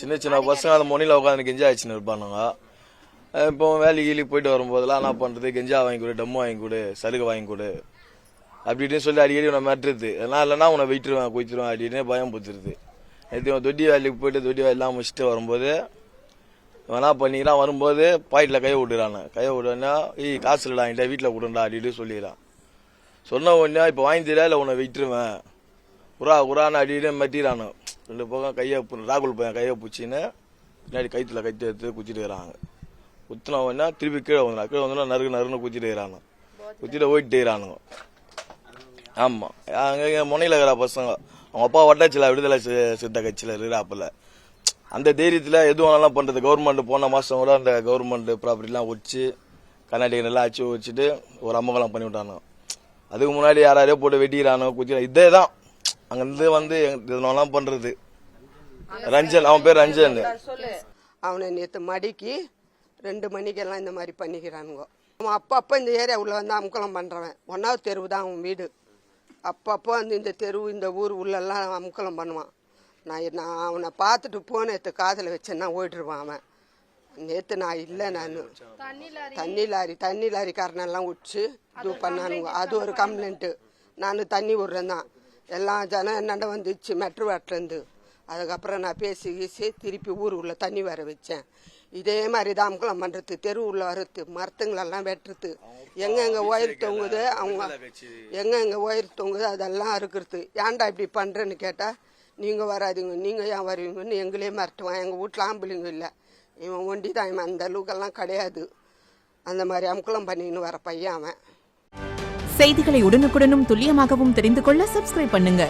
சின்ன சின்ன பசங்க அந்த மொனியில் உட்காந்து கெஞ்சா ஆச்சுன்னு இருப்பானுங்க. இப்போ வேலைக்கு போயிட்டு வரும்போதெல்லாம் என்ன பண்ணுறது, கெஞ்சா வாங்கி கொடு, டம்மு வாங்கி கொடு, சலுகை வாங்கி கொடு அப்படின்னு சொல்லி அடிக்கடி உன்னை மாட்டுறது. எல்லாம் இல்லைன்னா உன்னை வெயிட்டுருவேன் குதிச்சிருவேன் அப்படின்னு பயம் புத்துருது. நேற்று தொட்டி வேலைக்கு போயிட்டு தொட்டி வேலையெல்லாம் முடிச்சுட்டு வரும்போது என்ன பண்ணிக்கிறான், வரும்போது பாக்கெட்டில் கையை விட்டுறானு. கையை விடுவேன்னா காசு இல்லடா என்கிட்ட வீட்டில் கொடுண்டா அப்படின்னு சொல்லிடுறான். சொன்ன உடனே இப்போ வாங்கி தரா இல்லை உன்னை வெயிட்டுருவேன் குரான்னு அடின்னு மட்டிறானு. ரெண்டு பக்கம் கையை ராகுல் பையன் கையை பிடிச்சின்னு பின்னாடி கைத்துல கைத்து எடுத்து குச்சிட்டு இருக்கிறாங்க. குத்தின உடனே திருப்பி கீழே வந்துடும் நறுன்னு குச்சிட்டு இருக்கிறானு. குத்திட்டு ஓயிட்டு இருக்கிறானுங்க. ஆமா, அங்கே முனையில் இருக்கிற பசங்க அவங்க அப்பா வட்டாட்சியில் விடுதலை சிறுத்தை கட்சியில் இருக்கிறாப்புல. அந்த தைரியத்தில் எதுவும் பண்றது. கவர்மெண்ட் போன மாசம் கூட அந்த கவர்மெண்ட் ப்ராப்பர்ட்டிலாம் ஒடிச்சு கர்நாடகா எல்லாம் அச்சு வச்சுட்டு ஒரு அம்மகலம் பண்ணி விட்டானு. அதுக்கு முன்னாடி யாரையோ போட்டு வெட்டிக்கிறானோ குத்திக்கிறான். இதே தான் அங்கிருந்து வந்து இதெல்லாம் பண்றது. ரஞ்சன், அவன் பேர் ரஞ்சன். அவனை நேற்று மடிக்கு 2 மணிக்கெல்லாம் இந்த மாதிரி பண்ணிக்கிறானுங்க. அவன் அப்பப்போ இந்த ஏரியா உள்ள வந்து அமுக்கலம் பண்ணுறவன். 1வது தெருவு தான் அவன் வீடு. அப்பப்போ வந்து இந்த தெருவு இந்த ஊர் உள்ளெல்லாம் அமுக்கலம் பண்ணுவான். நான் அவனை பார்த்துட்டு போனேத்து காதில் வச்சேன்னா ஓடிடுவான் அவன். நேற்று நான் இல்லை, நான் தண்ணி லாரிக்காரனெல்லாம் விட்டு இது பண்ணானுங்க. அது ஒரு கம்ப்ளைண்ட்டு. நான் தண்ணி விடுறேன் தான். எல்லாம் ஜனம் என்னண்ட வந்துச்சு மெட்ரு வாட்டிலேருந்து. அதுக்கப்புறம் நான் பேசி திருப்பி ஊர் உள்ள தண்ணி வர வச்சேன். இதே மாதிரி தான் அமுக்கலம் பண்ணுறது, தெரு உள்ள வறுத்து மரத்துங்களெல்லாம் வெட்டுறது, எங்கெங்கே ஒயர் தொங்குது அவங்க எங்கெங்கே ஒயர் தொங்குது அதெல்லாம் அறுக்கிறது. ஏன்டா இப்படி பண்ணுறேன்னு கேட்டால் நீங்கள் வராதிங்க, நீங்கள் ஏன் வருவீங்கன்னு எங்களே மிரட்டுவான். எங்கள் வீட்டில் ஆம்பளைங்க இல்லை, இவன் ஒண்டி தான், இவன் அந்த அளவுக்கெல்லாம் கிடையாது. அந்த மாதிரி அமுக்கலம் பண்ணின்னு வர பையன் அவன். செய்திகளை உடனுக்குடனும் துல்லியமாகவும் தெரிந்து கொள்ள சப்ஸ்கிரைப் பண்ணுங்க.